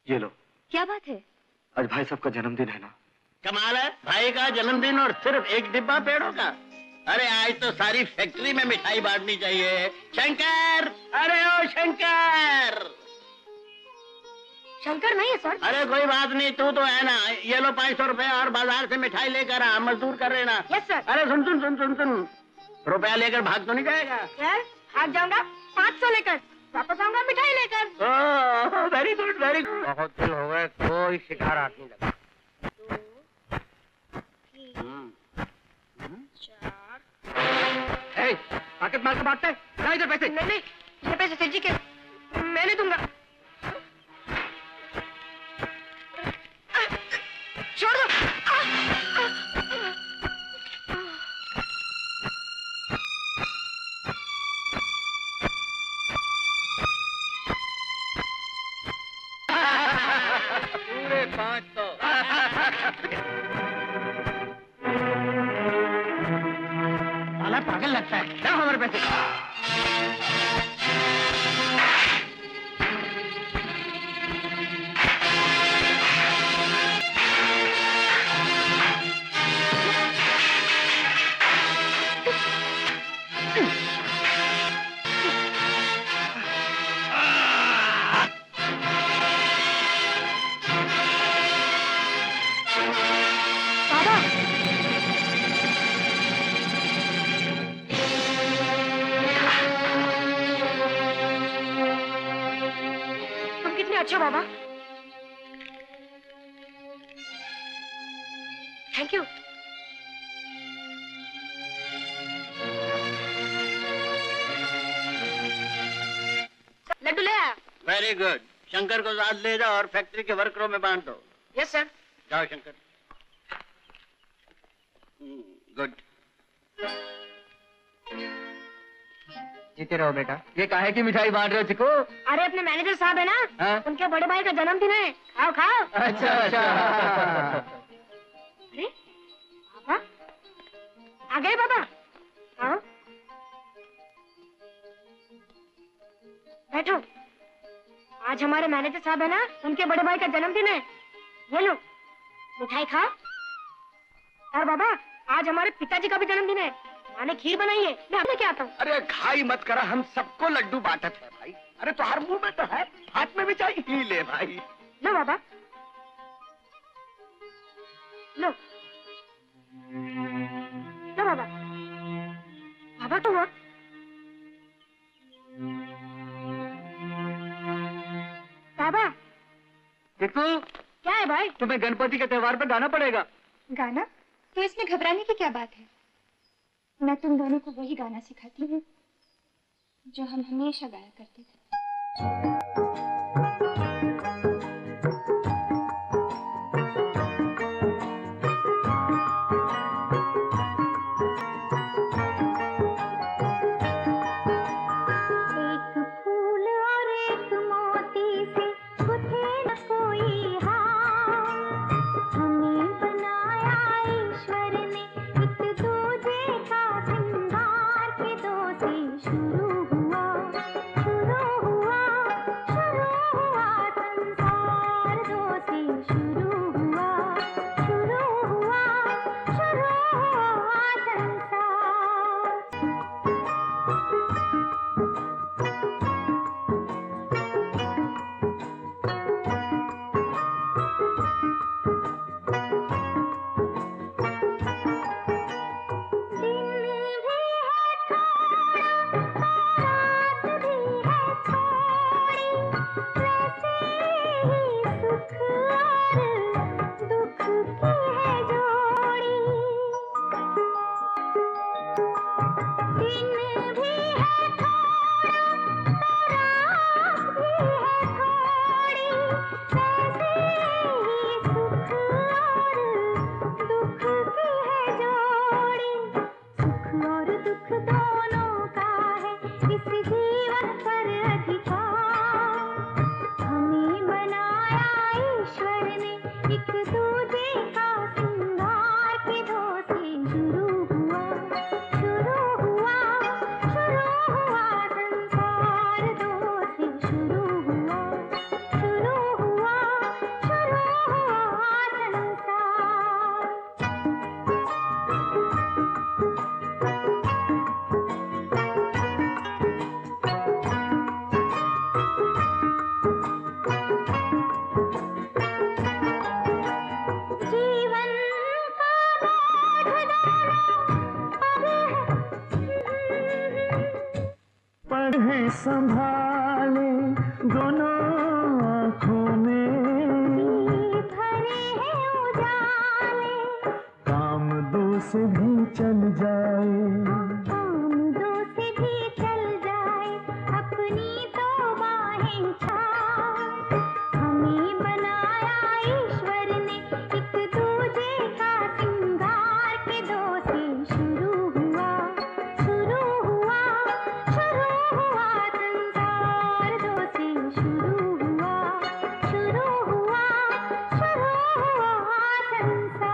[SPEAKER 1] ये लो।
[SPEAKER 2] क्या बात है?
[SPEAKER 1] आज भाई साहब का जन्मदिन है ना।
[SPEAKER 6] कमाल है, भाई का जन्मदिन और सिर्फ एक डिब्बा पेड़ों का। अरे आज तो सारी फैक्ट्री में मिठाई बांटनी चाहिए। शंकर, अरे ओ शंकर।
[SPEAKER 8] शंकर नहीं है सर।
[SPEAKER 6] अरे कोई बात नहीं, तू तो है ना। ये लो 500 रुपए और बाजार से मिठाई लेकर आ, मजदूर कर रहे ना।
[SPEAKER 8] Yes sir.
[SPEAKER 6] अरे सुन सुन सुन सुन सुन, रुपया लेकर भाग तो नहीं जाएगा?
[SPEAKER 8] सर भाग जाऊंगा 500 लेकर, वापस आऊंगा मिठाई लेकर।
[SPEAKER 6] Oh very good very good. बहुत दिन हो गए कोई शिकार हाथ नहीं लगा।
[SPEAKER 8] 4
[SPEAKER 3] पाकेट मार के बांटते हैं। इधर पैसे।
[SPEAKER 8] नहीं, ये पैसे सेठ जी के, मैं नहीं दूंगा। छोड़ दो।
[SPEAKER 3] पूरे 500।
[SPEAKER 6] साला पागल लगता है। क्या हमारे पैसे?
[SPEAKER 8] अच्छा बाबा, थैंक यू। लड्डू ले आया।
[SPEAKER 6] Very good. शंकर को साथ ले जाओ और फैक्ट्री के वर्करों में बांट दो।
[SPEAKER 8] Yes sir.
[SPEAKER 6] जाओ शंकर। गुड।
[SPEAKER 3] जीते रहो बेटा। ये काहे की मिठाई बांट रहे हो चिको?
[SPEAKER 8] अरे अपने मैनेजर साहब है ना,
[SPEAKER 3] हाँ?
[SPEAKER 8] उनके बड़े भाई का जन्मदिन है, खाओ खाओ।
[SPEAKER 3] अच्छा अच्छा।
[SPEAKER 8] अरे पापा आ गए पापा, आओ बैठो। आज हमारे मैनेजर साहब है ना, उनके बड़े भाई का जन्मदिन है, ये लो मिठाई खाओ। और बाबा आज हमारे पिताजी का भी जन्मदिन है, मैंने खीर बनाई है, मैं आपने क्या आता हूँ।
[SPEAKER 6] अरे घाई मत करा, हम सबको लड्डू बांटत है भाई। अरे तो हर मुंह में तो है, हाथ में भी चाहिए। ही ले भाई।
[SPEAKER 8] लो बाबा। लो लो बाबा, बाबा तो हुआ। बाबा
[SPEAKER 3] देखो,
[SPEAKER 8] क्या है भाई?
[SPEAKER 3] तुम्हें गणपति के त्योहार पर गाना पड़ेगा।
[SPEAKER 8] गाना? तो इसमें घबराने की क्या बात है? मैं तुम दोनों को वही गाना सिखाती हूँ जो हम हमेशा गाया करते थे।
[SPEAKER 7] संभाले दोनों आँखों में भरे हैं उजाले, काम दो से भी चल जाए, काम दो से भी चल जाए, अपनी तो बाहें छाए, हमें बनाया ईश्वर ने एक दूजे का सिंगार के दो से शुरू हुआ संसार, दो से शुरू हुआ संसार।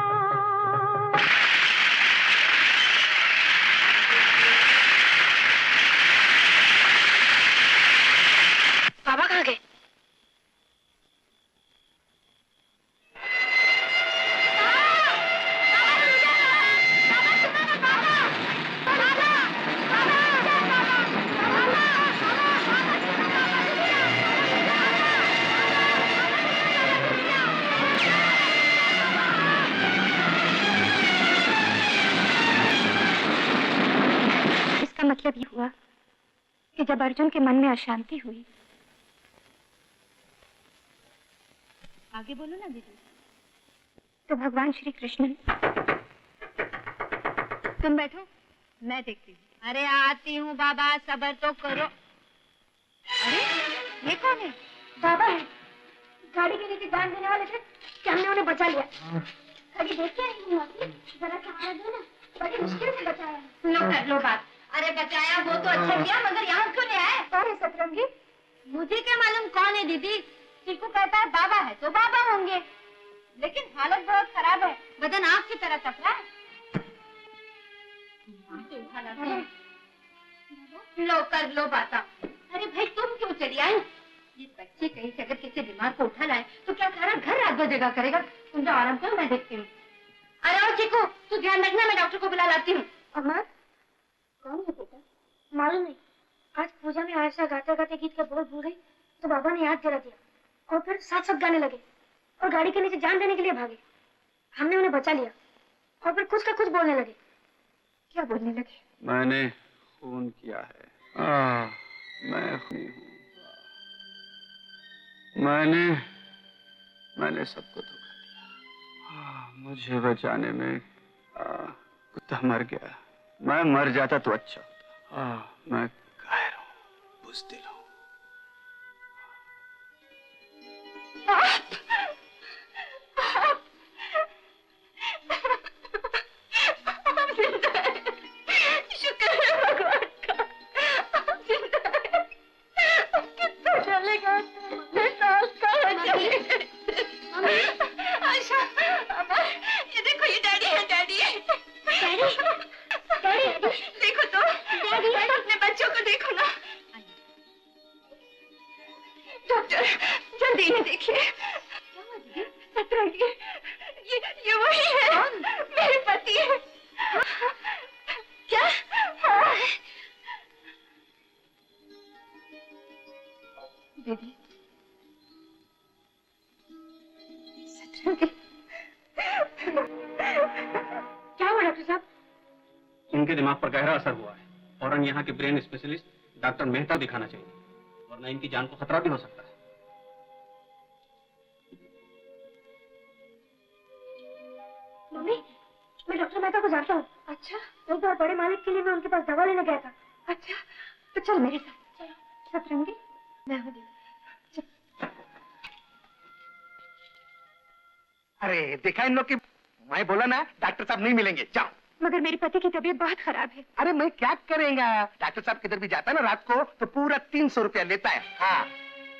[SPEAKER 7] बाबा कहाँ गए? इसका मतलब ये हुआ कि जब अर्जुन के मन में अशांति हुई, आगे बोलो ना दीदी, तो भगवान श्री कृष्ण ने, तुम बैठो मैं देखती हूँ। अरे आती हूँ बाबा, सब्र तो करो। अरे ये कौन है? बाबा है, गाड़ी के नीचे जान देने वाले थे कि हमने उन्हें बचा लिया। गाड़ी देख के आई हूँ, जरा सहारा दो ना, बड़ी मुश्किल से बचाया। लो कर लो बात। अरे बचाया वो तो अच्छा किया, मगर यहाँ क्यों ले आए? कौन है सतरंगी? मुझे क्या मालूम कौन है दीदी। चिकू कहता है बाबा है तो बाबा होंगे, लेकिन हालत बहुत खराब है, बदन आग की तरह तप रहा है। लो कर लो बाता। अरे भाई तुम क्यों चली आई? ये बच्चे कहीं से अगर किसी बीमार को उठा लाए तो क्या सारा घर रात भर जगह करेगा? तुम जो आराम करो, मैं देखती हूँ। अरे ओ चिकू, तू ध्यान रखना, मैं डॉक्टर को बुला लाती हूँ। अमर कौन है बेटा? मालूम नहीं, आज पूजा में आयशा गाते गाते गीत का बोल भूल गई तो बाबा ने याद दिला दिया और फिर साथ साथ गाने लगे और गाड़ी के नीचे जान देने के लिए भागे। हमने उन्हें बचा लिया और फिर कुछ का कुछ बोलने लगे। क्या बोलने लगे?
[SPEAKER 1] मैंने खून किया है। मैं खूनी हूँ। मैंने सबको धोखा दिया। मुझे बचाने में कुत्ता मर गया। मैं मर जाता तो अच्छा होता। मैं कायर हूँ, बुज़दिल हूँ।
[SPEAKER 2] शुक्र है भगवान का, आप जिंदा हैं। कितना चलेगा? आशा, अमर, ये देखो, ये डैडी है। डैडी देखो तो, अपने बच्चों को देखो ना। डॉक्टर, जल्दी इन्हें देखिए। सतरंगी, ये वही है, मेरे पति है। क्या? दीदी, सतरंगी, क्या हुआ डॉक्टर साहब?
[SPEAKER 9] इनके दिमाग पर गहरा असर हुआ है। फौरन यहाँ के ब्रेन स्पेशलिस्ट डॉक्टर मेहता दिखाना चाहिए, वरना इनकी जान को खतरा भी हो सकता है।
[SPEAKER 7] मम्मी, मैं डॉक्टर मेहता को जानता हूँ। अच्छा? एक बार बड़े मालिक के लिए मैं उनके पास दवा लेने गया था। अच्छा, तो चल मेरे साथ। चलो। सतरंगी, मैं हूँ दीदी।
[SPEAKER 4] अरे देखा इन लोग की, मैं बोला ना डॉक्टर साहब नहीं मिलेंगे, जाओ।
[SPEAKER 7] मगर मेरे पति की तबीयत बहुत खराब है।
[SPEAKER 4] अरे मैं क्या करेगा, डॉक्टर साहब किधर भी जाता है ना रात को तो पूरा 300 रुपया लेता है। हाँ,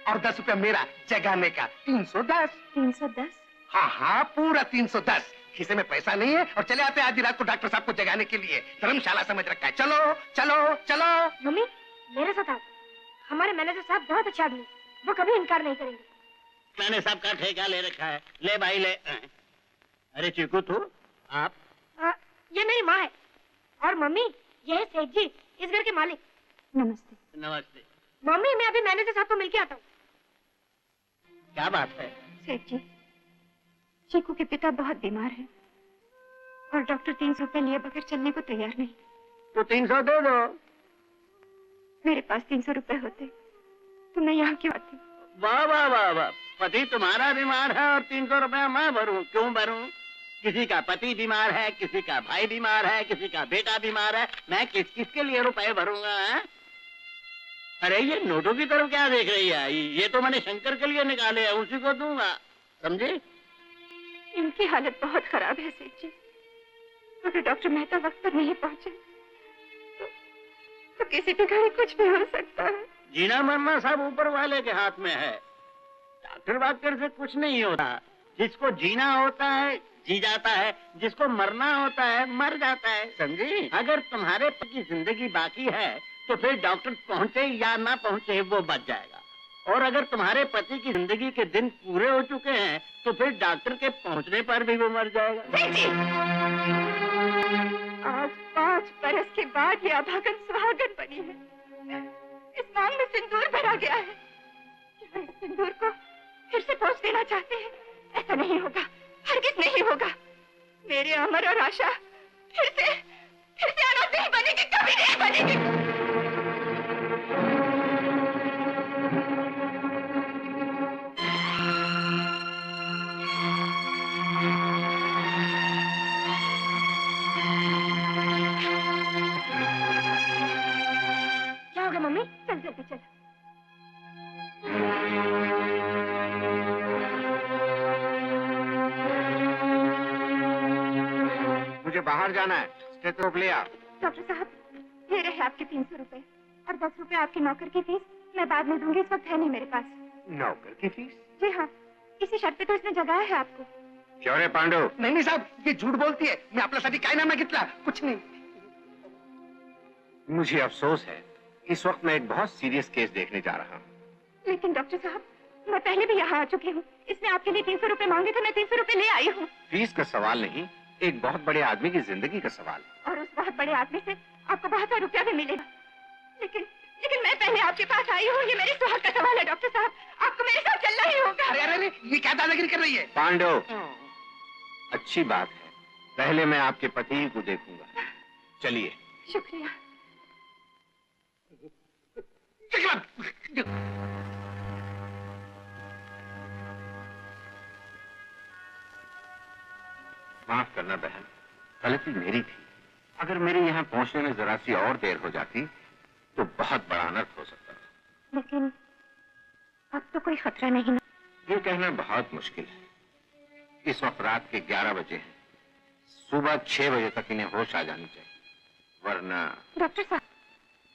[SPEAKER 4] और 10 रुपया मेरा जगाने का। 310।
[SPEAKER 7] 310?
[SPEAKER 4] हाँ, पूरा 310। खिसे में पैसा नहीं है और चले आते आधी रात को डॉक्टर साहब को जगाने के लिए। धर्मशाला समझ रखा है। चलो चलो चलो।
[SPEAKER 7] मम्मी, मेरे साथ आओ। हमारे मैनेजर साहब बहुत अच्छे आदमी, वो कभी इनकार नहीं करेंगे।
[SPEAKER 6] मैंने सबका ठेका ले रखा है। ले भाई ले। अरे चीकू तू, आप?
[SPEAKER 7] ये मेरी माँ है और मम्मी ये है सेठ जी, इस घर के मालिक। नमस्ते।
[SPEAKER 6] नमस्ते।
[SPEAKER 7] मम्मी, मैं अभी मैनेजर साहब को मिलके आता हूँ।
[SPEAKER 6] क्या बात है?
[SPEAKER 7] सेठ जी, चीकू के पिता बहुत बीमार हैं और डॉक्टर 300 रुपए लिए बगैर चलने को तैयार नहीं।
[SPEAKER 6] तो 300 दे दो।
[SPEAKER 7] मेरे पास 300 रुपए होते तो मैं यहाँ क्यों आती?
[SPEAKER 6] वाह वाह वाह वाह, पति तुम्हारा बीमार है और 300 रुपया मैं भरूं? क्यों भरूं? किसी का पति बीमार है, किसी का भाई बीमार है, किसी का बेटा बीमार है, मैं किसके लिए रुपए भरूंगा? है? अरे ये नोटों की तरफ क्या देख रही है? ये तो मैंने शंकर के लिए निकाले हैं, उसी को दूंगा, समझे?
[SPEAKER 7] इनकी हालत बहुत खराब है सेठ जी। अगर डॉक्टर मेहता वक्त पर नहीं पहुंचे तो किसी भी घड़ी कुछ भी हो सकता है।
[SPEAKER 6] जीना मरना सब ऊपर वाले के हाथ में है। डॉक्टर वाक्टर से कुछ नहीं होता। जिसको जीना होता है जी जाता है, जिसको मरना होता है मर जाता है, समझी? अगर तुम्हारे पति की जिंदगी बाकी है तो फिर डॉक्टर पहुंचे या ना पहुंचे वो बच जाएगा, और अगर तुम्हारे पति की जिंदगी के दिन पूरे हो चुके हैं तो फिर डॉक्टर के पहुंचने पर भी वो मर जाएगा।
[SPEAKER 7] आज 5 बरस के बाद ये अभागन सुहागन बनी है। इस मांग में सिंदूर भरा गया है। क्या इस सिंदूर को फिर से पोंछ देना चाहते हैं? ऐसा नहीं होगा, हरगिज नहीं होगा। मेरे अमर और आशा फिर से अनाथ नहीं बनेगी, कभी नहीं बनेगी। क्या होगा मम्मी? चल जल्दी चल।
[SPEAKER 4] मुझे बाहर जाना है, स्टेथोस्कोप ले आ।
[SPEAKER 7] डॉक्टर साहब, ये रहे आपके 300 रुपए और 10 रुपए आपके नौकर की फीस। मैं बाद में दूंगी, इस वक्त है नहीं मेरे पास।
[SPEAKER 4] नौकर की फीस?
[SPEAKER 7] जी हाँ, इसी शर्त पे तो इसने जगाया है आपको।
[SPEAKER 4] क्यों रे पांडु? नहीं साहब, ये झूठ बोलती है। मैं आपल्यासाठी काय नाम घेतला? कुछ नहीं। मुझे अफसोस है, इस वक्त मैं एक बहुत सीरियस केस देखने जा रहा हूँ।
[SPEAKER 7] लेकिन डॉक्टर साहब, मैं पहले भी यहाँ आ चुकी हूँ। इसने आपके लिए 300 रुपए मांगे थे, मैं 300 रुपए ले आई हूँ।
[SPEAKER 4] फीस का सवाल नहीं, एक बहुत बड़े आदमी की जिंदगी का सवाल।
[SPEAKER 7] और उस बहुत बड़े आदमी से आपको बहुत सारा रुपया भी मिलेगा। लेकिन मैं पहले आपके पास आई हूँ। ये मेरे सुहाग का सवाल है डॉक्टर साहब, आपको मेरे साथ चलना ही होगा।
[SPEAKER 4] अरे अरे अरे, ये क्या दादागिरी कर रही है? पांडु,
[SPEAKER 6] अच्छी बात है, पहले मैं आपके पति को देखूंगा। चलिए।
[SPEAKER 2] शुक्रिया।
[SPEAKER 6] माफ करना बहन, गलती मेरी थी। अगर मेरे यहाँ पहुंचने में जरा सी और देर हो जाती तो बहुत बड़ा अनर्थ हो सकता था।
[SPEAKER 8] लेकिन अब तो कोई खतरा नहीं ना।
[SPEAKER 6] ये कहना बहुत मुश्किल है। इस वक्त रात के 11 बजे हैं। सुबह 6 बजे तक इन्हें होश आ जानी चाहिए, वरना।
[SPEAKER 8] डॉक्टर साहब।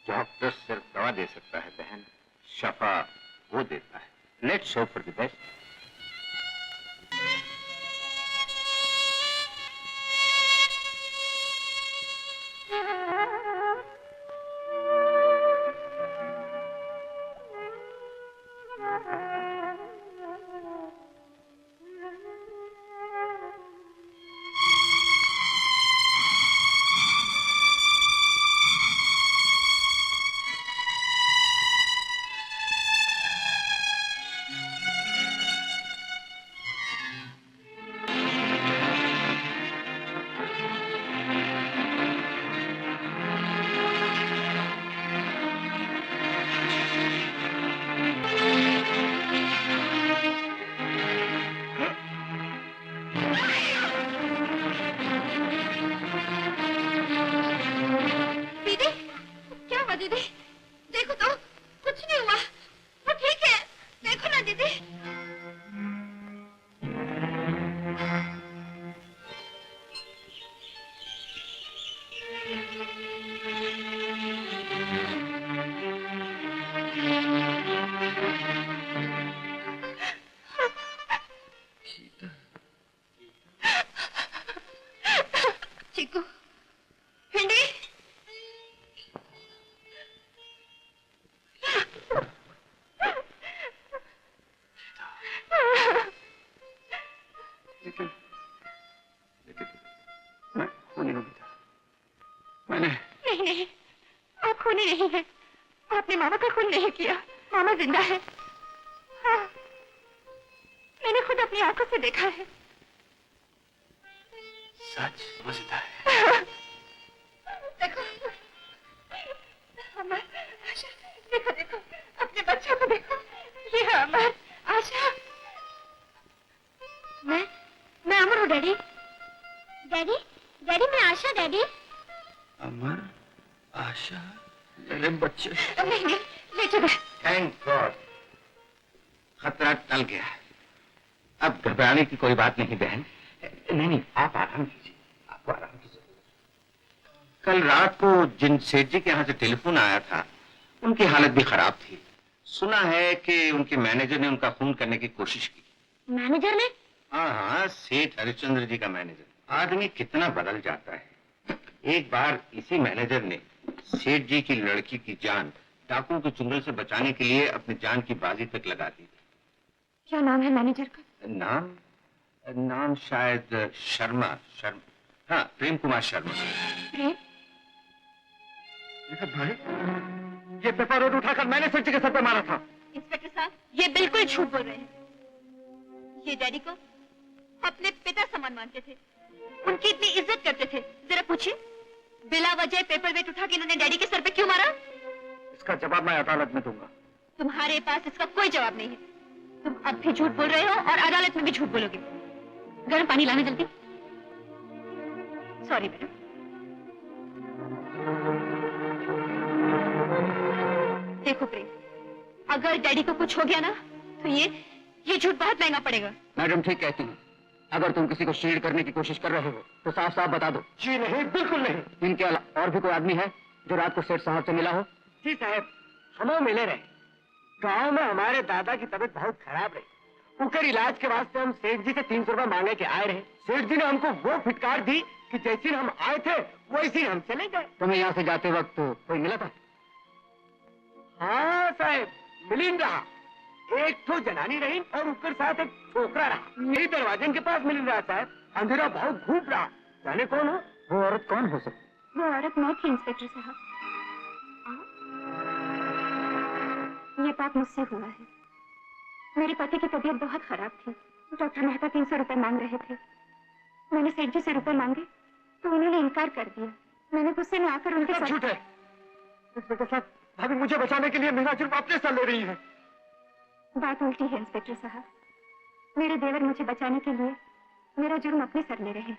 [SPEAKER 6] डॉक्टर सिर्फ दवा दे सकता है बहन, शफा वो देता है। Let's hope for the best. की कोई बात नहीं बहन। नहीं, आप आराम कीजिए, आपको आराम कीजिए। कल रात को जिन सेठ जी के यहाँ से टेलीफोन आया था उनकी हालत भी खराब थी। सुना है कि उनके मैनेजर ने उनका खून करने की कोशिश की।
[SPEAKER 8] मैनेजर ने?
[SPEAKER 6] हाँ, सेठ हरिश्चंद्र जी का मैनेजर। आदमी कितना बदल जाता है। एक बार इसी मैनेजर ने सेठ जी की लड़की की जान डाकुओं के चुंगल से बचाने के लिए अपनी जान की बाजी तक लगा दी।
[SPEAKER 8] क्या नाम है मैनेजर का?
[SPEAKER 6] नाम शायद शर्मा। हाँ, प्रेम कुमार शर्मा।
[SPEAKER 4] भाई, ये पेपर रोड उठाकर मैंने सेठ जी के सर पे मारा था।
[SPEAKER 8] इंस्पेक्टर साहब, ये बिल्कुल झूठ बोल रहे हैं। ये डैडी को अपने पिता समान मानते थे, उनकी इतनी इज्जत करते थे। जरा पूछिए, बिला वजह पेपर वेट उठा के इन्होंने डैडी के सर पे क्यों मारा?
[SPEAKER 4] इसका जवाब मैं अदालत में दूंगा।
[SPEAKER 8] तुम्हारे पास इसका कोई जवाब नहीं है। तुम अब भी झूठ बोल रहे हो और अदालत में भी झूठ बोलोगे। गर्म पानी लाना जल्दी। Sorry madam. देखो प्रेम, अगर डैडी को कुछ हो गया ना तो ये झूठ बहुत महंगा पड़ेगा।
[SPEAKER 3] मैडम ठीक कहती हैं। अगर तुम किसी को शील्ड करने की कोशिश कर रहे हो तो साफ साफ बता दो।
[SPEAKER 4] जी नहीं, बिल्कुल नहीं।
[SPEAKER 3] इनके अलावा और भी कोई आदमी है जो रात को सेठ साहब से मिला हो?
[SPEAKER 4] जी साहब, हम मिले रहे। गांव में हमारे दादा की तबीयत बहुत खराब रही। उनके इलाज के वास्ते हम सेठ जी से 300 रुपए मांगे के आए रहे। सेठ जी ने हमको वो फिटकार दी कि जैसे हम आए थे वैसे हम चले गए।
[SPEAKER 3] तुम्हें यहाँ से जाते वक्त कोई मिला था?
[SPEAKER 4] हाँ साहब, मिलिन रहा। एक तो जनानी रही और उसके साथ एक छोकरा रहा। मेरी दरवाजे के पास मिल रहा साहब। अंधेरा बहुत धूप रहा। जाने कौन हो?
[SPEAKER 3] वो औरत कौन हो सकती?
[SPEAKER 8] वो औरत मैं थी इंस्पेक्टर साहब। ये बात मुझसे हुआ है। मेरे पति की तबीयत बहुत खराब थी। डॉक्टर मेहता 300 रुपए मांग रहे थे।
[SPEAKER 7] मैंने सेठ जी से रुपए मांगे तो उन्होंने इनकार कर दिया। मैंने गुस्से में आकर उनके साथ।
[SPEAKER 4] झूठ है इंस्पेक्टर साहब, भाभी मुझे बचाने के लिए मेरा जुर्म अपने सर ले रही है।
[SPEAKER 7] बात उल्टी है इंस्पेक्टर साहब। मेरे देवर मुझे बचाने के लिए मेरा जुर्म अपने सर ले रहे हैं।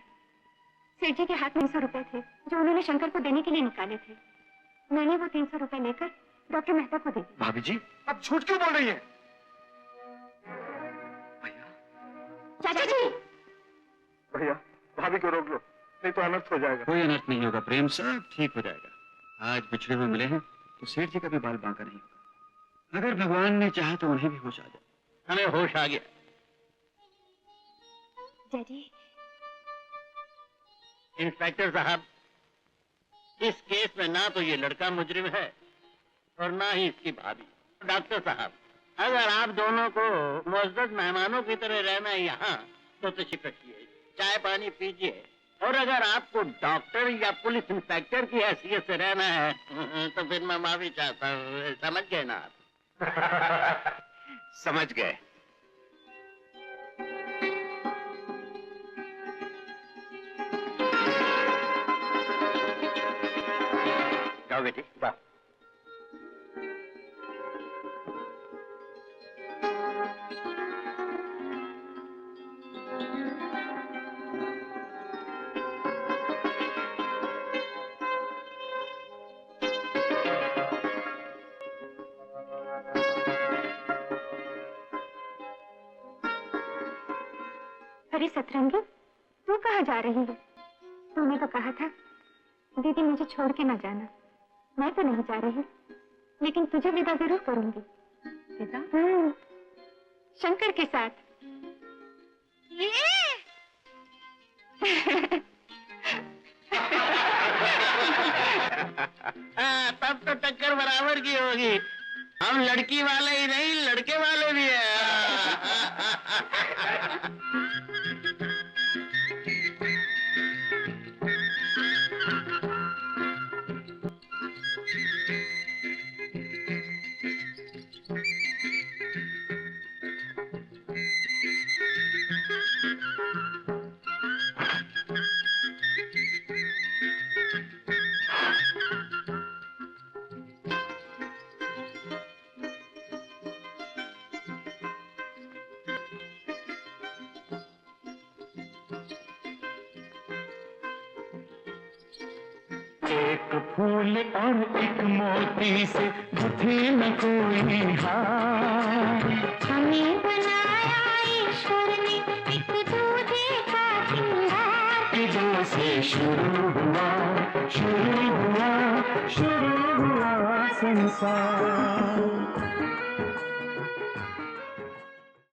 [SPEAKER 7] सेठ जी के हाथ में 300 रुपए थे जो उन्होंने शंकर को देने के लिए निकाले थे। मैंने वो 300 रुपए लेकर डॉक्टर मेहता को दे दिए।
[SPEAKER 4] भाभी जी अब झूठ क्यों बोल रही है?
[SPEAKER 7] चाचा जी,
[SPEAKER 4] भैया भाभी को रोक लो, नहीं तो अनर्थ हो जाएगा।
[SPEAKER 1] कोई अनर्थ नहीं होगा प्रेम, सब ठीक हो जाएगा। आज बिछड़े हुए मिले हैं तो सेठ जी का भी बाल बांका नहीं होगा। अगर भगवान ने चाहा तो उन्हें भी होश आ जाए।
[SPEAKER 6] हमें होश आ गया।
[SPEAKER 7] डैडी।
[SPEAKER 6] इंस्पेक्टर साहब, इस केस में ना तो ये लड़का मुजरिम है और ना ही इसकी भाभी। डॉक्टर साहब, अगर आप दोनों को मुअज़्ज़ज़ मेहमानों की तरह रहना है यहाँ तो तशरीफ रखिए, चाय पानी पीजिए। और अगर आपको डॉक्टर या पुलिस इंस्पेक्टर की हैसियत से रहना है तो फिर मैं माफी चाहता हूँ। समझ गए ना आप?
[SPEAKER 4] समझ गए।
[SPEAKER 6] जाओ बेटी, जाओ।
[SPEAKER 7] अरे सतरंगी, तू कहाँ जा रही है? तूने तो कहा था दीदी मुझे छोड़ के न जाना। मैं तो नहीं जा रही, लेकिन तुझे विदा जरूर करूंगी। विदा? शंकर के साथ।
[SPEAKER 6] तब तो टक्कर बराबर की होगी। हम लड़की वाले ही नहीं, लड़के वाले भी हैं।
[SPEAKER 10] एक फूल और एक मोती से गुथे न कोई हार।
[SPEAKER 7] हमें बनाया ईश्वर ने एक दूधे का सिंगार।
[SPEAKER 10] दो से शुरू हुआ, शुरू हुआ, शुरू हुआ संसार।